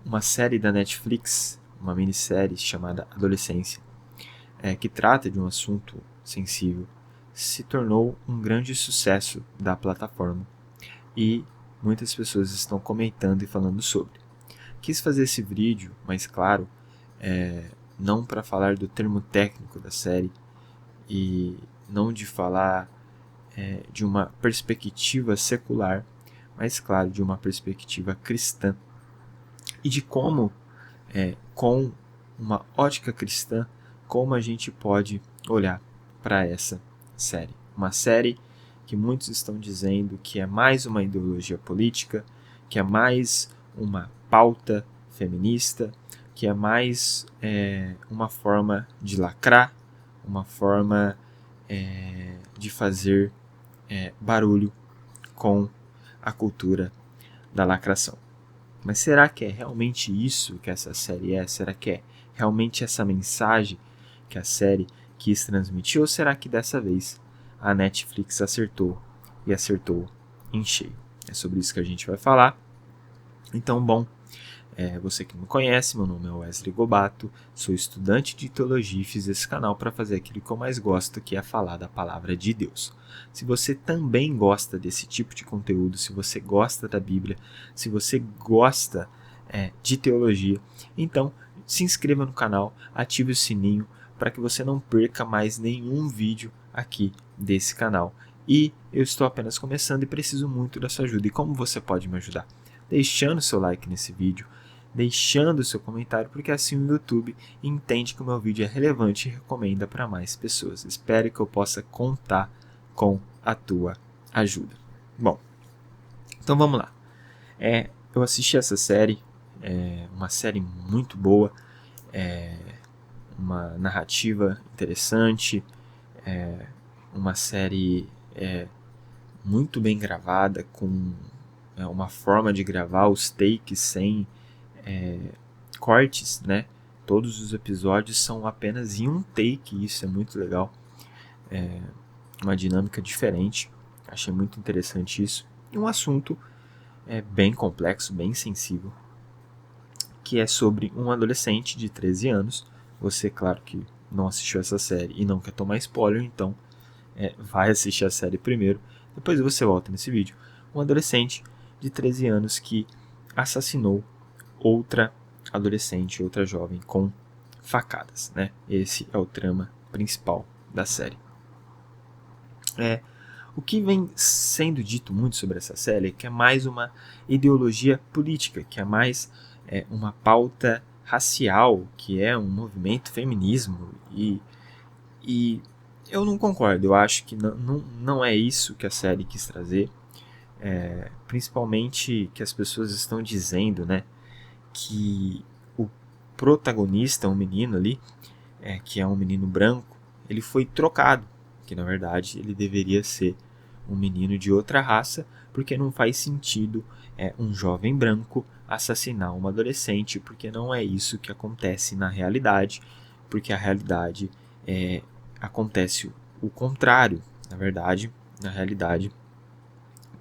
uma série da Netflix, uma minissérie chamada Adolescência, que trata de um assunto sensível, se tornou um grande sucesso da plataforma e muitas pessoas estão comentando e falando sobre. Quis fazer esse vídeo, mas claro, não para falar do termo técnico da série e não de falar de uma perspectiva secular, mas claro, de uma perspectiva cristã e de como, com uma ótica cristã, como a gente pode olhar para essa série. Uma série que muitos estão dizendo que é mais uma ideologia política, que é mais uma pauta feminista, que é mais uma forma de lacrar, uma forma de fazer barulho com a cultura da lacração. Mas será que é realmente isso que essa série é? Será que é realmente essa mensagem que a série quis transmitir? Ou será que dessa vez a Netflix acertou e acertou em cheio? É sobre isso que a gente vai falar. Então, bom, você que não me conhece, meu nome é Wesley Gobato, sou estudante de teologia e fiz esse canal para fazer aquilo que eu mais gosto, que é falar da palavra de Deus. Se você também gosta desse tipo de conteúdo, se você gosta da Bíblia, se você gosta de teologia, então se inscreva no canal, ative o sininho para que você não perca mais nenhum vídeo aqui desse canal. E eu estou apenas começando e preciso muito da sua ajuda. E como você pode me ajudar? Deixando seu like nesse vídeo, deixando seu comentário, porque assim o YouTube entende que o meu vídeo é relevante e recomenda para mais pessoas. Espero que eu possa contar com a tua ajuda. Bom, então vamos lá. Eu assisti essa série, uma série muito boa, uma narrativa interessante, uma série muito bem gravada, com uma forma de gravar os takes sem cortes, né? Todos os episódios são apenas em um take, isso é muito legal. Uma dinâmica diferente, achei muito interessante isso. E um assunto bem complexo, bem sensível, que é sobre um adolescente de 13 anos. Você, claro que não assistiu essa série e não quer tomar spoiler, então vai assistir a série primeiro, depois você volta nesse vídeo. Um adolescente de 13 anos que assassinou outra adolescente, outra jovem com facadas, né? Esse é o trama principal da série. O que vem sendo dito muito sobre essa série é que é mais uma ideologia política, que é mais uma pauta racial, que é um movimento feminismo, e eu não concordo. Eu acho que não é isso que a série quis trazer, principalmente que as pessoas estão dizendo, né, que o protagonista, um menino ali, que é um menino branco, ele foi trocado, que na verdade ele deveria ser um menino de outra raça, porque não faz sentido um jovem branco assassinar uma adolescente, porque não é isso que acontece na realidade, porque a realidade acontece o contrário. Na verdade, na realidade,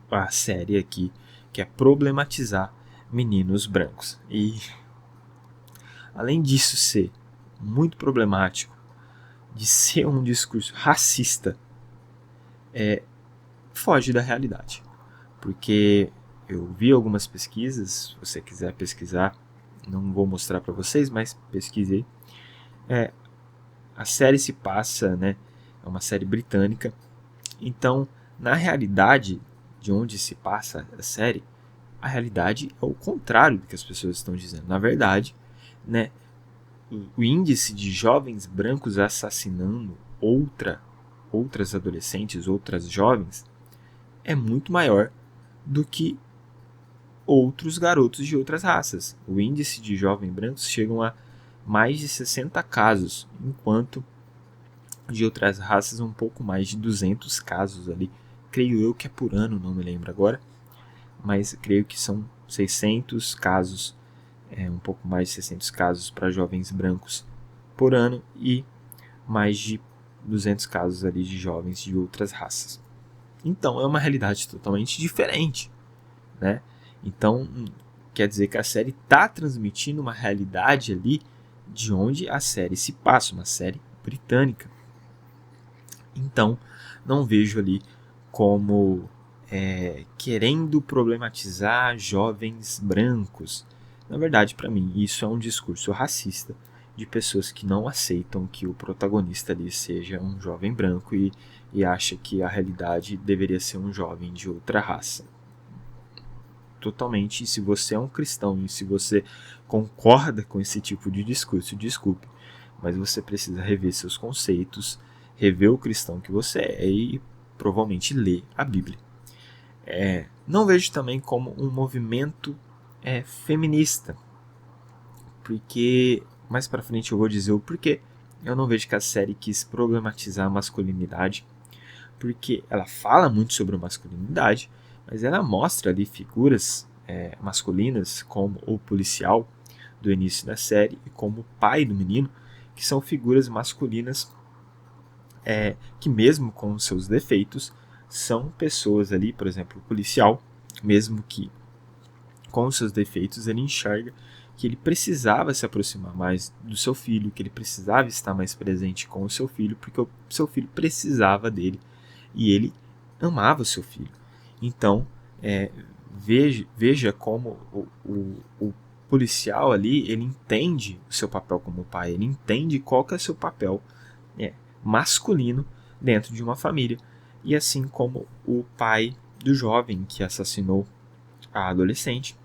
a série aqui quer problematizar meninos brancos. E além disso ser muito problemático, de ser um discurso racista, foge da realidade. Porque eu vi algumas pesquisas, se você quiser pesquisar, não vou mostrar para vocês, mas pesquisei. A série se passa, né, é uma série britânica, então na realidade de onde se passa a série, a realidade é o contrário do que as pessoas estão dizendo. Na verdade, né, o índice de jovens brancos assassinando outras adolescentes, outras jovens, é muito maior do que outros garotos de outras raças. O índice de jovens brancos chegam a mais de 60 casos, enquanto de outras raças um pouco mais de 200 casos ali. Creio eu que é por ano, não me lembro agora, mas creio que são 600 casos, um pouco mais de 600 casos para jovens brancos por ano e mais de 200 casos ali de jovens de outras raças. Então é uma realidade totalmente diferente, né? Então quer dizer que a série está transmitindo uma realidade ali de onde a série se passa, uma série britânica. Então, não vejo ali como querendo problematizar jovens brancos. Na verdade, para mim, isso é um discurso racista de pessoas que não aceitam que o protagonista ali seja um jovem branco e acha que a realidade deveria ser um jovem de outra raça. Totalmente, e se você é um cristão e se você concorda com esse tipo de discurso, desculpe, mas você precisa rever seus conceitos, rever o cristão que você é e provavelmente ler a Bíblia. Não vejo também como um movimento feminista, porque mais pra frente eu vou dizer o porquê. Eu não vejo que a série quis problematizar a masculinidade, porque ela fala muito sobre a masculinidade, mas ela mostra ali figuras masculinas, como o policial do início da série e como o pai do menino, que são figuras masculinas que mesmo com seus defeitos, são pessoas ali, por exemplo, o policial, mesmo que com seus defeitos, ele enxerga que ele precisava se aproximar mais do seu filho, que ele precisava estar mais presente com o seu filho, porque o seu filho precisava dele e ele amava o seu filho. Então, veja como o policial ali, ele entende o seu papel como pai, ele entende qual que é o seu papel masculino dentro de uma família. E assim como o pai do jovem que assassinou a adolescente,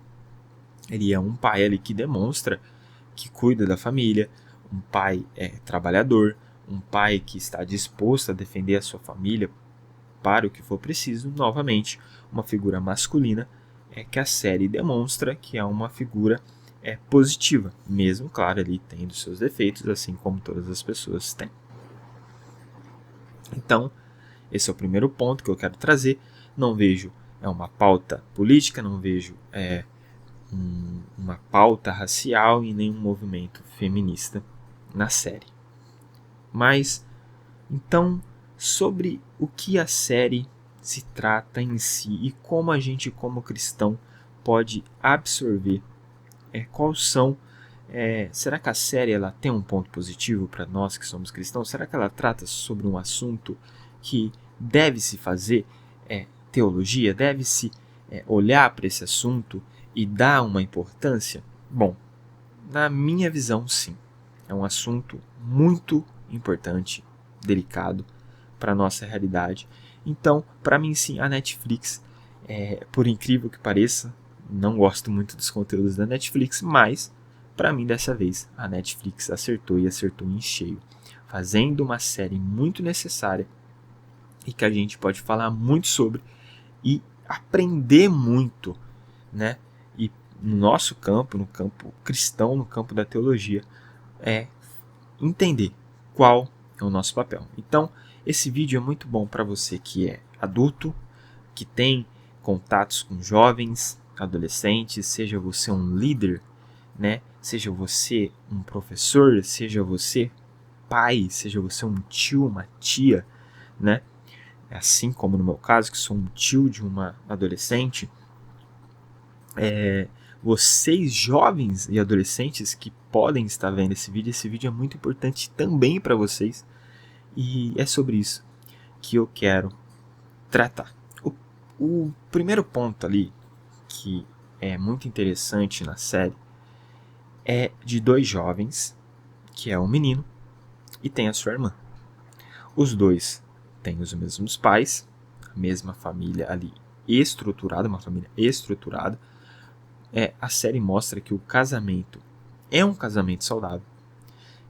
ele é um pai ali que demonstra que cuida da família, um pai trabalhador, um pai que está disposto a defender a sua família para o que for preciso. Novamente, uma figura masculina que a série demonstra que é uma figura positiva, mesmo, claro, ali tendo seus defeitos, assim como todas as pessoas têm. Então, esse é o primeiro ponto que eu quero trazer. Não vejo uma pauta política, não vejo uma pauta racial e nenhum movimento feminista na série. Mas, então, sobre o que a série se trata em si e como a gente, como cristão, pode absorver, quais são... será que a série ela tem um ponto positivo para nós que somos cristãos? Será que ela trata sobre um assunto que deve-se fazer teologia? Deve-se olhar para esse assunto e dar uma importância? Bom, na minha visão, sim. É um assunto muito importante, delicado para a nossa realidade. Então, para mim, sim, a Netflix, por incrível que pareça, não gosto muito dos conteúdos da Netflix, mas, para mim, dessa vez, a Netflix acertou e acertou em cheio, fazendo uma série muito necessária e que a gente pode falar muito sobre e aprender muito, né? E no nosso campo, no campo cristão, no campo da teologia, entender qual é o nosso papel. Então, esse vídeo é muito bom para você que é adulto, que tem contatos com jovens, adolescentes, seja você um líder, né? Seja você um professor, seja você pai, seja você um tio, uma tia, né? Assim como no meu caso, que sou um tio de uma adolescente, vocês jovens e adolescentes que podem estar vendo esse vídeo é muito importante também para vocês, e é sobre isso que eu quero tratar. O primeiro ponto ali, que é muito interessante na série, é de dois jovens, que é um menino e tem a sua irmã. Os dois têm os mesmos pais, a mesma família ali estruturada, uma família estruturada. A série mostra que o casamento é um casamento saudável,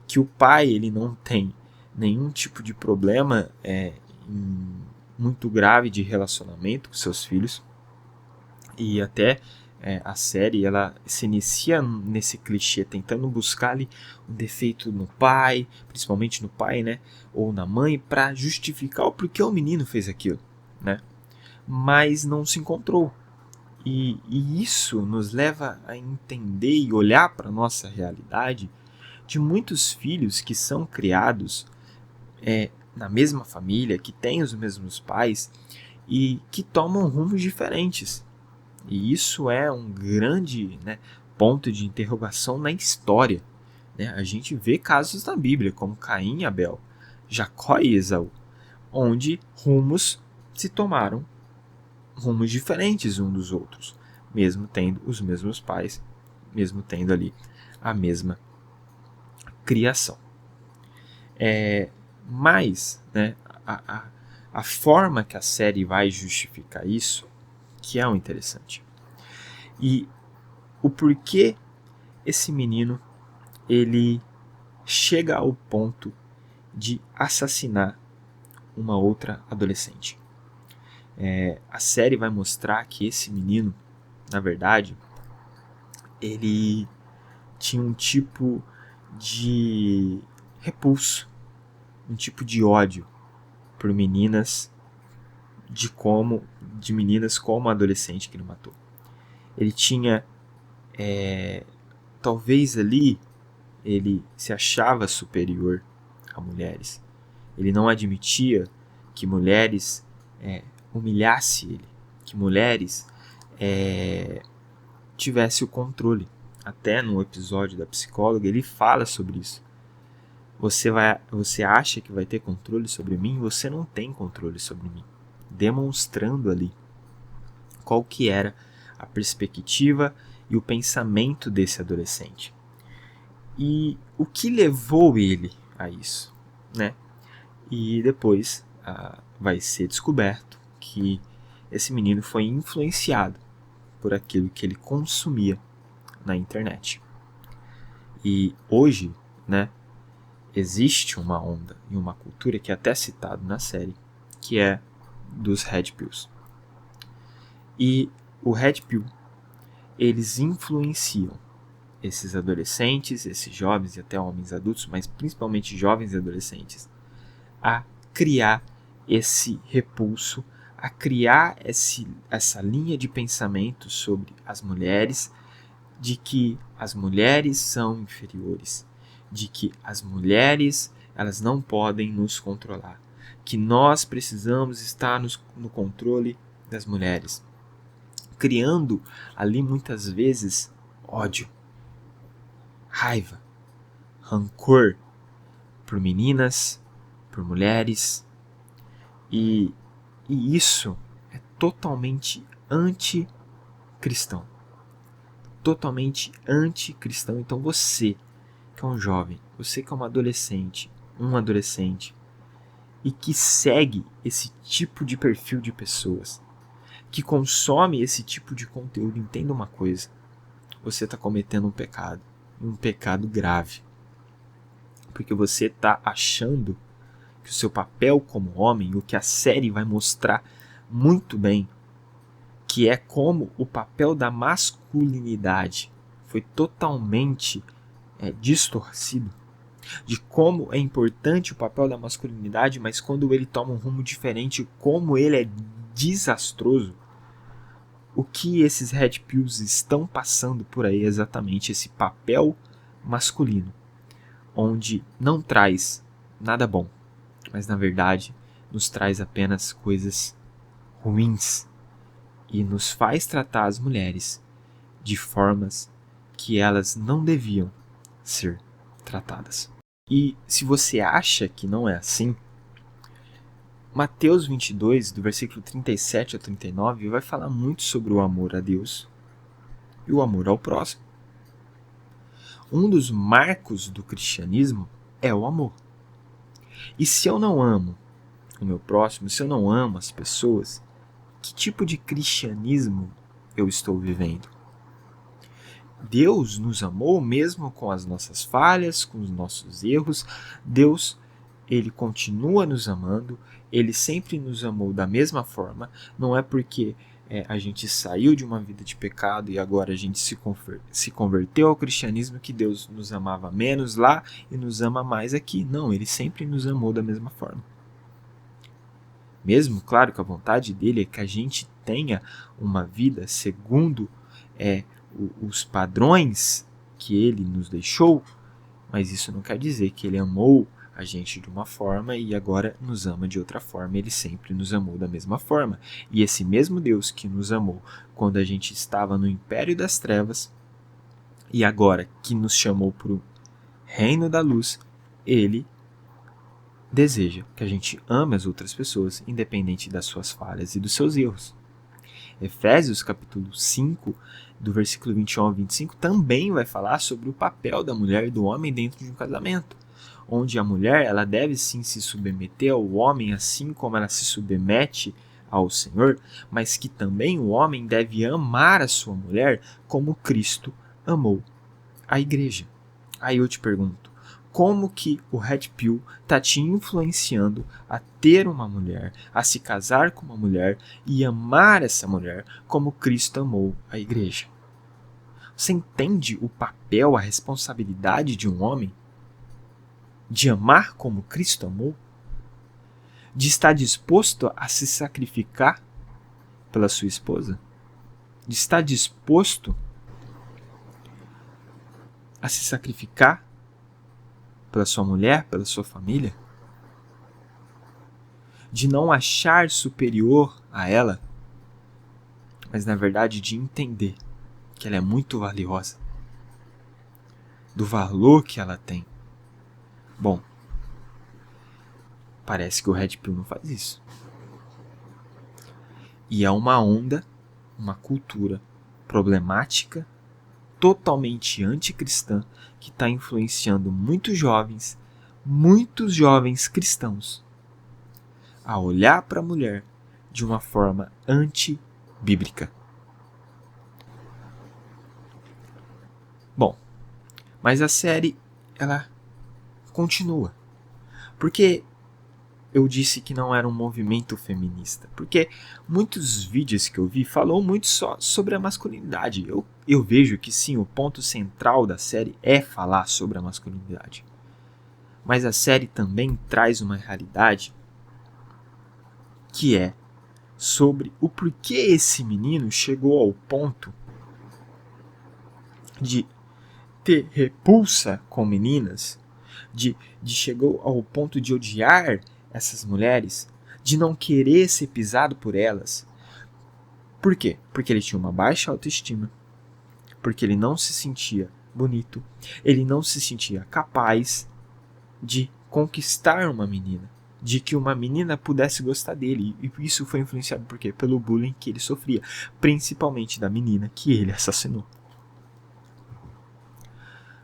que o pai ele não tem nenhum tipo de problema muito grave de relacionamento com seus filhos, e até a série ela se inicia nesse clichê, tentando buscar ali um defeito no pai, principalmente no pai, né, ou na mãe, para justificar o porquê o menino fez aquilo, né? Mas não se encontrou. E isso nos leva a entender e olhar para a nossa realidade de muitos filhos que são criados na mesma família, que têm os mesmos pais e que tomam rumos diferentes. E isso é um grande, né, ponto de interrogação na história. Né? A gente vê casos na Bíblia, como Caim e Abel, Jacó e Esaú, onde rumos se tomaram, rumos diferentes uns dos outros, mesmo tendo os mesmos pais, mesmo tendo ali a mesma criação. Mas, né, a forma que a série vai justificar isso, que é o interessante. E o porquê esse menino ele chega ao ponto de assassinar uma outra adolescente. A série vai mostrar que esse menino, na verdade, ele tinha um tipo de repulso, um tipo de ódio por meninas, de meninas como a adolescente que ele matou. Ele tinha, talvez ali, ele se achava superior a mulheres. Ele não admitia que mulheres humilhasse ele, que mulheres tivesse o controle. Até no episódio da psicóloga ele fala sobre isso. Você acha que vai ter controle sobre mim? Você não tem controle sobre mim. Demonstrando ali qual que era a perspectiva e o pensamento desse adolescente. E o que levou ele a isso, né? E depois vai ser descoberto que esse menino foi influenciado por aquilo que ele consumia na internet. E hoje, né, existe uma onda e uma cultura que é até citado na série, que é dos Red Pills. E o Red Pill, eles influenciam esses adolescentes, esses jovens e até homens adultos, mas principalmente jovens e adolescentes, a criar esse repulso, a criar essa linha de pensamento sobre as mulheres, de que as mulheres são inferiores, de que as mulheres elas não podem nos controlar, que nós precisamos estar no controle das mulheres, criando ali muitas vezes ódio, raiva, rancor por meninas, por mulheres, e isso é totalmente anticristão. Totalmente anticristão. Então você, que é um jovem, você que é um adolescente, e que segue esse tipo de perfil de pessoas, que consome esse tipo de conteúdo, entenda uma coisa, você está cometendo um pecado grave. Porque você está achando que o seu papel como homem, o que a série vai mostrar muito bem, que é como o papel da masculinidade foi totalmente distorcido, de como é importante o papel da masculinidade, mas quando ele toma um rumo diferente, como ele é desastroso. O que esses Red Pills estão passando por aí é exatamente esse papel masculino, onde não traz nada bom, mas na verdade nos traz apenas coisas ruins e nos faz tratar as mulheres de formas que elas não deviam ser tratadas. E se você acha que não é assim, Mateus 22, do versículo 37 a 39, vai falar muito sobre o amor a Deus e o amor ao próximo. Um dos marcos do cristianismo é o amor. E se eu não amo o meu próximo, se eu não amo as pessoas, que tipo de cristianismo eu estou vivendo? Deus nos amou mesmo com as nossas falhas, com os nossos erros. Deus, ele continua nos amando, ele sempre nos amou da mesma forma. Não é porque a gente saiu de uma vida de pecado e agora a gente se converteu ao cristianismo que Deus nos amava menos lá e nos ama mais aqui. Não, ele sempre nos amou da mesma forma. Mesmo, claro, que a vontade dele é que a gente tenha uma vida segundo os padrões que ele nos deixou, mas isso não quer dizer que ele amou a gente de uma forma e agora nos ama de outra forma. Ele sempre nos amou da mesma forma. E esse mesmo Deus que nos amou quando a gente estava no império das trevas e agora que nos chamou para o reino da luz, ele deseja que a gente ame as outras pessoas, independente das suas falhas e dos seus erros. Efésios capítulo 5, do versículo 21 ao 25, também vai falar sobre o papel da mulher e do homem dentro de um casamento, onde a mulher ela deve sim se submeter ao homem assim como ela se submete ao Senhor, mas que também o homem deve amar a sua mulher como Cristo amou a igreja. Aí eu te pergunto, como que o Red Pill está te influenciando a ter uma mulher, a se casar com uma mulher e amar essa mulher como Cristo amou a igreja? Você entende o papel, a responsabilidade de um homem? De amar como Cristo amou? De estar disposto a se sacrificar pela sua esposa? De estar disposto a se sacrificar pela sua mulher, pela sua família? De não achar superior a ela, mas na verdade de entender que ela é muito valiosa, do valor que ela tem. Bom, parece que o Red Pill não faz isso. E é uma onda, uma cultura problemática, totalmente anticristã, que está influenciando muitos jovens cristãos, a olhar para a mulher de uma forma antibíblica. Bom, mas a série ela continua. Porque eu disse que não era um movimento feminista? Porque muitos vídeos que eu vi falam muito só sobre a masculinidade. Eu vejo que sim, o ponto central da série é falar sobre a masculinidade. Mas a série também traz uma realidade que é sobre o porquê esse menino chegou ao ponto de ter repulsa com meninas, de chegou ao ponto de odiar essas mulheres, de não querer ser pisado por elas. Por quê? Porque ele tinha uma baixa autoestima, porque ele não se sentia bonito, ele não se sentia capaz de conquistar uma menina, de que uma menina pudesse gostar dele. E isso foi influenciado por quê? Pelo bullying que ele sofria, principalmente da menina que ele assassinou.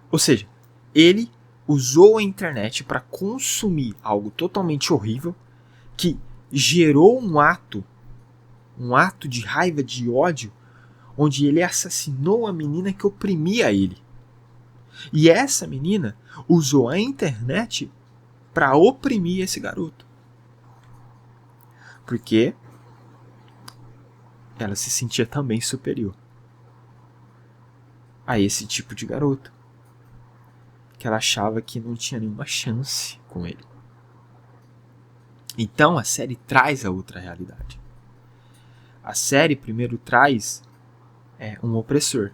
Ou seja, ele usou a internet para consumir algo totalmente horrível que gerou um ato de raiva, de ódio, onde ele assassinou a menina que oprimia ele. E essa menina usou a internet para oprimir esse garoto. Porque ela se sentia também superior a esse tipo de garoto, que ela achava que não tinha nenhuma chance com ele. Então a série traz a outra realidade. A série primeiro traz um opressor,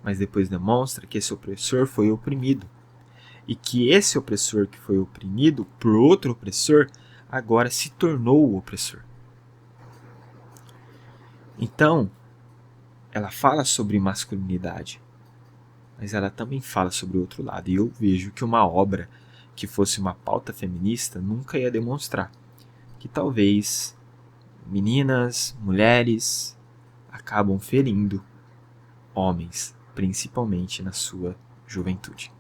mas depois demonstra que esse opressor foi oprimido. E que esse opressor que foi oprimido por outro opressor, agora se tornou o opressor. Então, ela fala sobre masculinidade, mas ela também fala sobre o outro lado. E eu vejo que uma obra que fosse uma pauta feminista nunca ia demonstrar que talvez meninas, mulheres acabam ferindo homens, principalmente na sua juventude.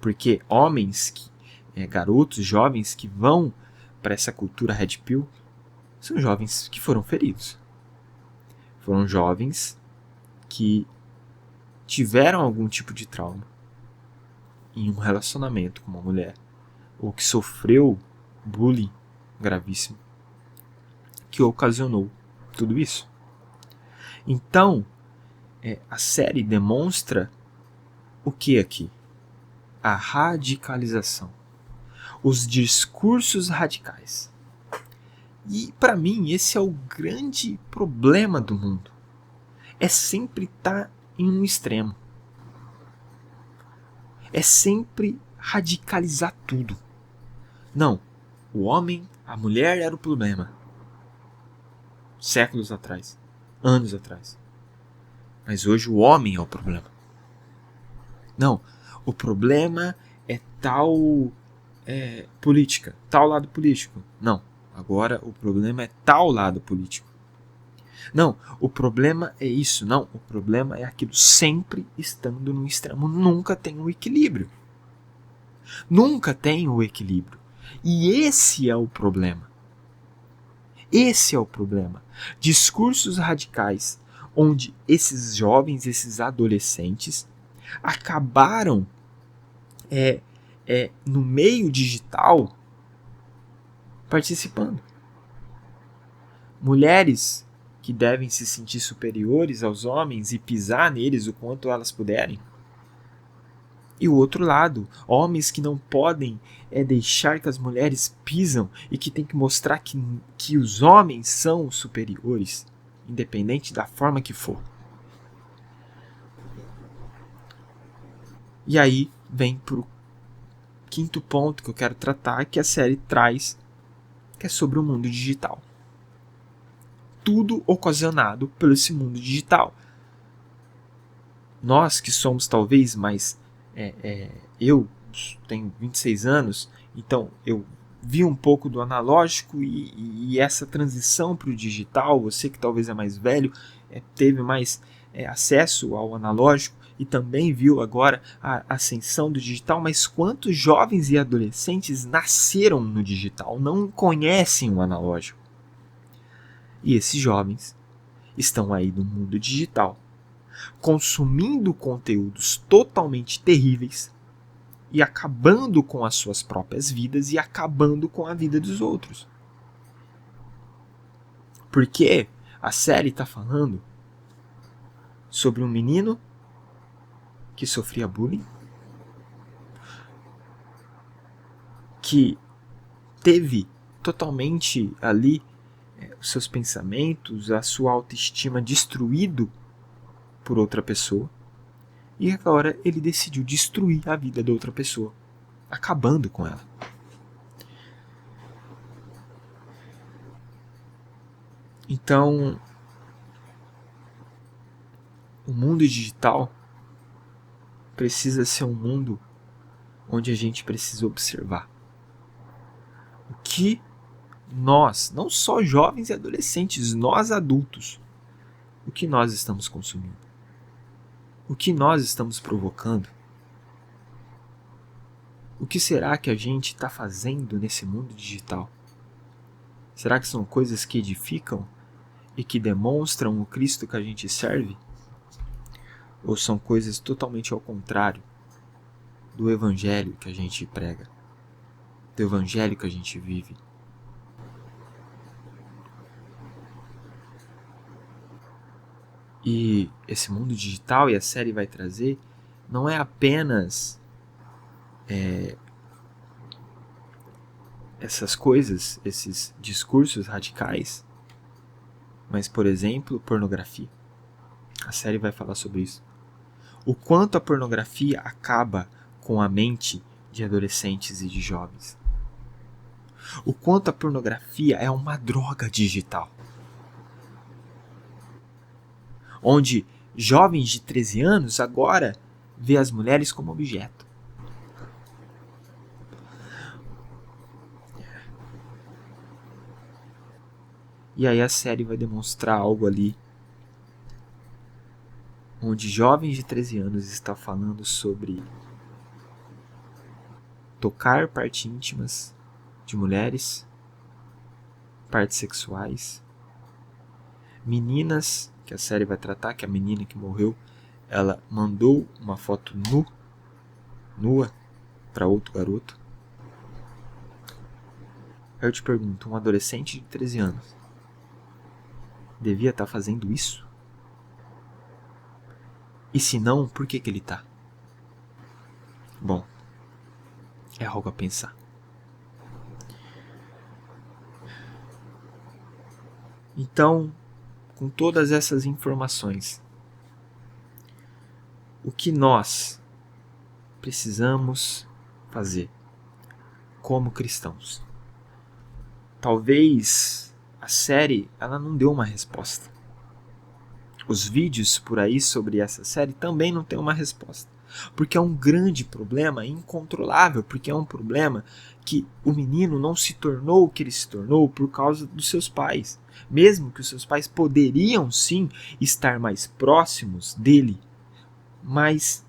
Porque homens, garotos, jovens que vão para essa cultura Red Pill, são jovens que foram feridos. Foram jovens que tiveram algum tipo de trauma em um relacionamento com uma mulher, ou que sofreu bullying gravíssimo, que ocasionou tudo isso. Então, a série demonstra o que aqui? A radicalização, os discursos radicais. E para mim esse é o grande problema do mundo. É sempre estar em um extremo. É sempre radicalizar tudo. Não, a mulher era o problema. Séculos atrás, anos atrás. Mas hoje o homem é o problema. Não, o problema é tal política, tal lado político. Não, agora o problema é tal lado político. Não, o problema é isso. Não, o problema é aquilo, sempre estando no extremo. Nunca tem um equilíbrio. Nunca tem o equilíbrio. E esse é o problema. Esse é o problema. Discursos radicais onde esses jovens, esses adolescentes acabaram no meio digital participando. Mulheres que devem se sentir superiores aos homens e pisar neles o quanto elas puderem. E o outro lado, homens que não podem deixar que as mulheres pisam e que tem que mostrar que os homens são superiores, independente da forma que for. E aí vem pro quinto ponto que eu quero tratar, que a série traz, que é sobre o mundo digital. Tudo ocasionado pelo esse mundo digital. Nós que somos talvez mais... eu tenho 26 anos, então eu vi um pouco do analógico e essa transição para o digital. Você que talvez é mais velho, teve mais acesso ao analógico e também viu agora a ascensão do digital. Mas quantos jovens e adolescentes nasceram no digital, não conhecem o analógico? E esses jovens estão aí no mundo digital, consumindo conteúdos totalmente terríveis e acabando com as suas próprias vidas e acabando com a vida dos outros. Porque a série está falando sobre um menino que sofria bullying, que teve totalmente ali os seus pensamentos, a sua autoestima destruído por outra pessoa, e agora ele decidiu destruir a vida da outra pessoa, acabando com ela. Então, o mundo digital precisa ser um mundo onde a gente precisa observar o que nós, não só jovens e adolescentes, nós adultos, o que nós estamos consumindo, o que nós estamos provocando, o que será que a gente está fazendo nesse mundo digital? Será que são coisas que edificam e que demonstram o Cristo que a gente serve? Ou são coisas totalmente ao contrário do evangelho que a gente prega, do evangelho que a gente vive? E esse mundo digital, e a série vai trazer, não é apenas essas coisas, esses discursos radicais, mas, por exemplo, pornografia. A série vai falar sobre isso. O quanto a pornografia acaba com a mente de adolescentes e de jovens. O quanto a pornografia é uma droga digital. Onde jovens de 13 anos agora vê as mulheres como objeto. E aí a série vai demonstrar algo ali, onde jovens de 13 anos estão falando sobre tocar partes íntimas de mulheres, partes sexuais, meninas, que a série vai tratar, que a menina que morreu, ela mandou uma foto nua para outro garoto. Aí eu te pergunto, um adolescente de 13 anos devia estar fazendo isso? E se não, por que ele está? Bom, é algo a pensar. Então, com todas essas informações, o que nós precisamos fazer como cristãos. Talvez a série ela não deu uma resposta. Os vídeos por aí sobre essa série também não tem uma resposta. Porque é um grande problema incontrolável, porque é um problema que o menino não se tornou o que ele se tornou por causa dos seus pais. Mesmo que os seus pais poderiam sim estar mais próximos dele, mas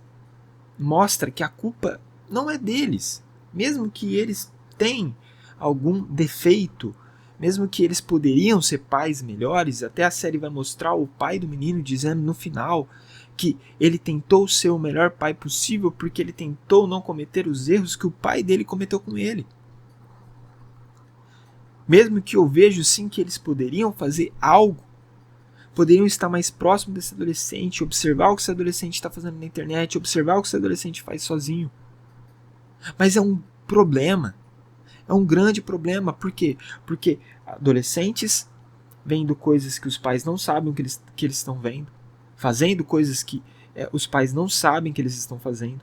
mostra que a culpa não é deles. Mesmo que eles tenham algum defeito, mesmo que eles poderiam ser pais melhores, até a série vai mostrar o pai do menino dizendo no final que ele tentou ser o melhor pai possível porque ele tentou não cometer os erros que o pai dele cometeu com ele. Mesmo que eu vejo sim que eles poderiam fazer algo, poderiam estar mais próximo desse adolescente, observar o que esse adolescente está fazendo na internet, observar o que esse adolescente faz sozinho. Mas é um problema. É um grande problema. Por quê? Porque adolescentes vendo coisas que os pais não sabem que eles estão vendo, fazendo coisas que os pais não sabem que eles estão fazendo.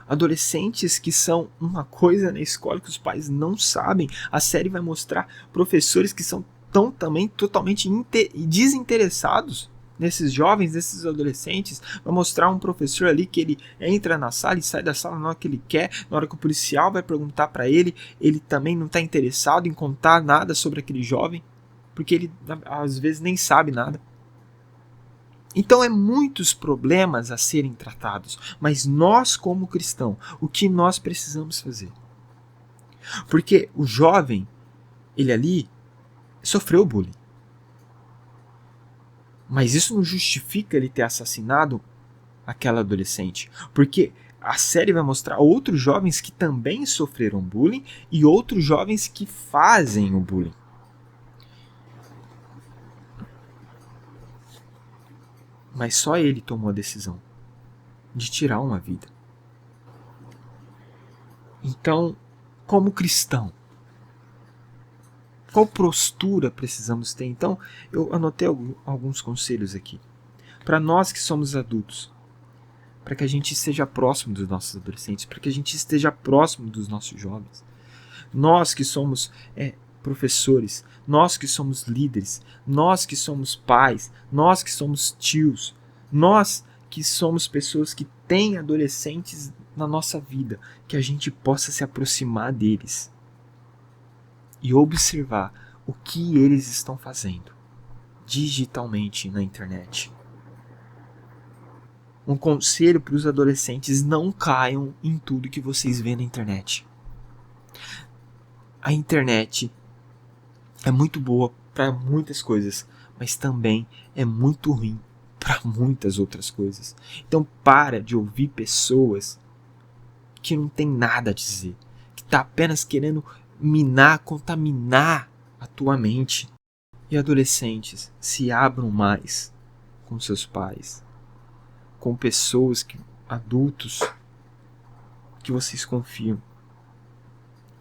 Adolescentes que são uma coisa na escola que os pais não sabem. A série vai mostrar professores que são também totalmente desinteressados nesses jovens, nesses adolescentes. Vai mostrar um professor ali que ele entra na sala e sai da sala na hora que ele quer, na hora que o policial vai perguntar para ele também não está interessado em contar nada sobre aquele jovem, porque ele às vezes nem sabe nada. Então é muitos problemas a serem tratados, mas nós como cristão, o que nós precisamos fazer? Porque o jovem, ele ali sofreu bullying. Mas isso não justifica ele ter assassinado aquela adolescente. Porque a série vai mostrar outros jovens que também sofreram bullying e outros jovens que fazem o bullying. Mas só ele tomou a decisão de tirar uma vida. Então, como cristão, qual postura precisamos ter? Então, eu anotei alguns conselhos aqui. Para nós que somos adultos, para que a gente esteja próximo dos nossos adolescentes, para que a gente esteja próximo dos nossos jovens. Nós que somos professores, nós que somos líderes, nós que somos pais, nós que somos tios, nós que somos pessoas que têm adolescentes na nossa vida, que a gente possa se aproximar deles e observar o que eles estão fazendo digitalmente na internet. Um conselho para os adolescentes: não caiam em tudo que vocês vêem na internet. A internet é muito boa para muitas coisas, mas também é muito ruim para muitas outras coisas. Então para de ouvir pessoas que não tem nada a dizer, que está apenas querendo contaminar a tua mente. E adolescentes, se abram mais com seus pais, com pessoas, adultos que vocês confiam.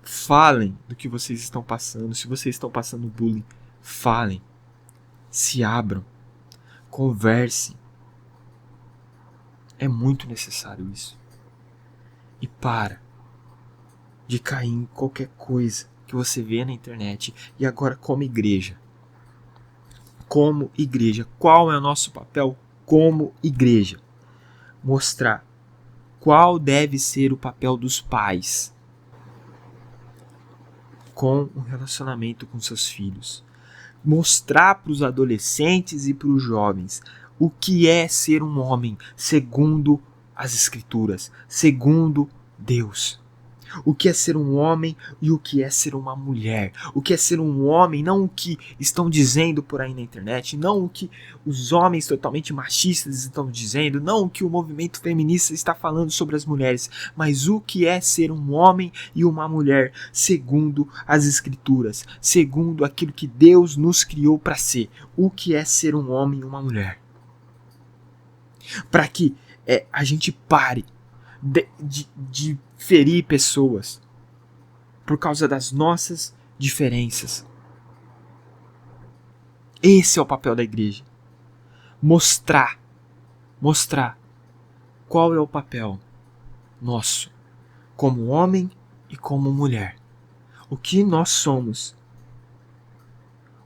Falem do que vocês estão passando. Se vocês estão passando bullying, falem. Se abram. Conversem. É muito necessário isso. E para de cair em qualquer coisa que você vê na internet. E agora, como igreja, qual é o nosso papel como igreja? Mostrar qual deve ser o papel dos pais com o relacionamento com seus filhos. Mostrar para os adolescentes e para os jovens o que é ser um homem segundo as Escrituras, segundo Deus. O que é ser um homem e o que é ser uma mulher. O que é ser um homem, não o que estão dizendo por aí na internet, não o que os homens totalmente machistas estão dizendo, não o que o movimento feminista está falando sobre as mulheres, mas o que é ser um homem e uma mulher segundo as Escrituras, segundo aquilo que Deus nos criou para ser. O que é ser um homem e uma mulher. Para que a gente pare de ferir pessoas por causa das nossas diferenças. Esse é o papel da igreja. Mostrar qual é o papel nosso como homem e como mulher o que nós somos.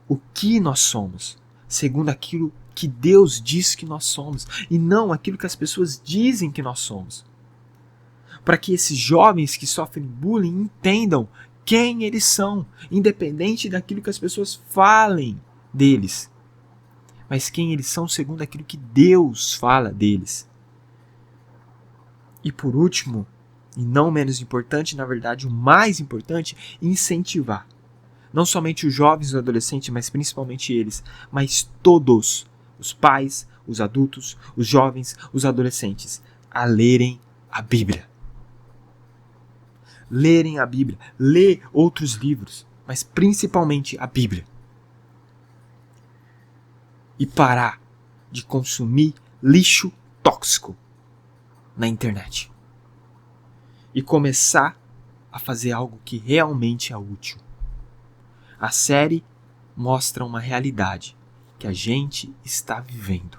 O que nós somos, segundo aquilo que Deus diz que nós somos, e não aquilo que as pessoas dizem que nós somos. Para que esses jovens que sofrem bullying entendam quem eles são, independente daquilo que as pessoas falem deles, mas quem eles são segundo aquilo que Deus fala deles. E por último, e não menos importante, na verdade o mais importante, incentivar. Não somente os jovens e os adolescentes, mas principalmente eles, mas todos, os pais, os adultos, os jovens, os adolescentes, a lerem a Bíblia. Lerem a Bíblia, ler outros livros, mas principalmente a Bíblia. E parar de consumir lixo tóxico na internet. E começar a fazer algo que realmente é útil. A série mostra uma realidade que a gente está vivendo,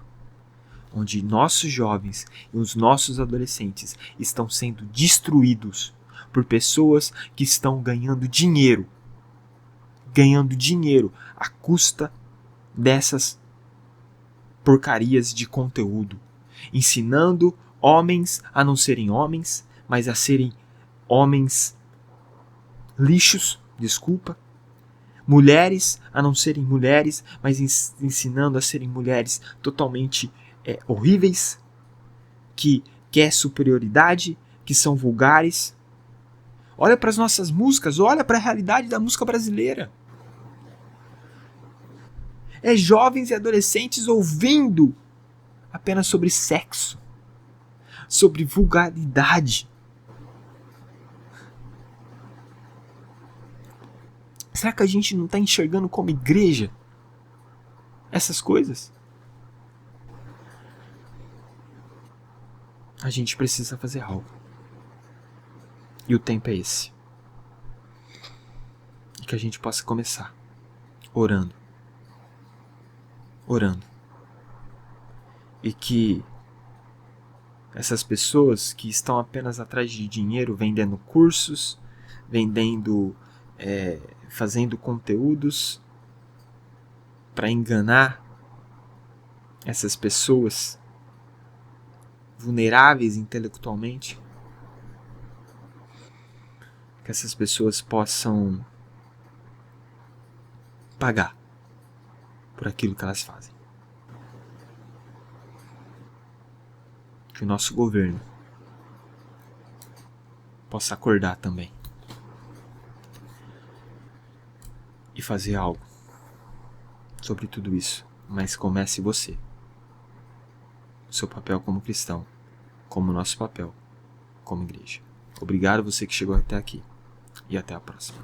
onde nossos jovens e os nossos adolescentes estão sendo destruídos por pessoas que estão ganhando dinheiro à custa dessas porcarias de conteúdo, ensinando homens a não serem homens, mas a serem homens lixos, mulheres a não serem mulheres, mas ensinando a serem mulheres totalmente horríveis, que quer superioridade, que são vulgares. Olha para as nossas músicas, olha para a realidade da música brasileira. É jovens e adolescentes ouvindo apenas sobre sexo, sobre vulgaridade. Será que a gente não está enxergando como igreja essas coisas? A gente precisa fazer algo. E o tempo é esse. E que a gente possa começar orando. E que essas pessoas que estão apenas atrás de dinheiro, vendendo cursos, fazendo conteúdos para enganar essas pessoas vulneráveis intelectualmente, que essas pessoas possam pagar por aquilo que elas fazem. Que o nosso governo possa acordar também e fazer algo sobre tudo isso. Mas comece você. O seu papel como cristão, como o nosso papel como igreja. Obrigado você que chegou até aqui. E até a próxima.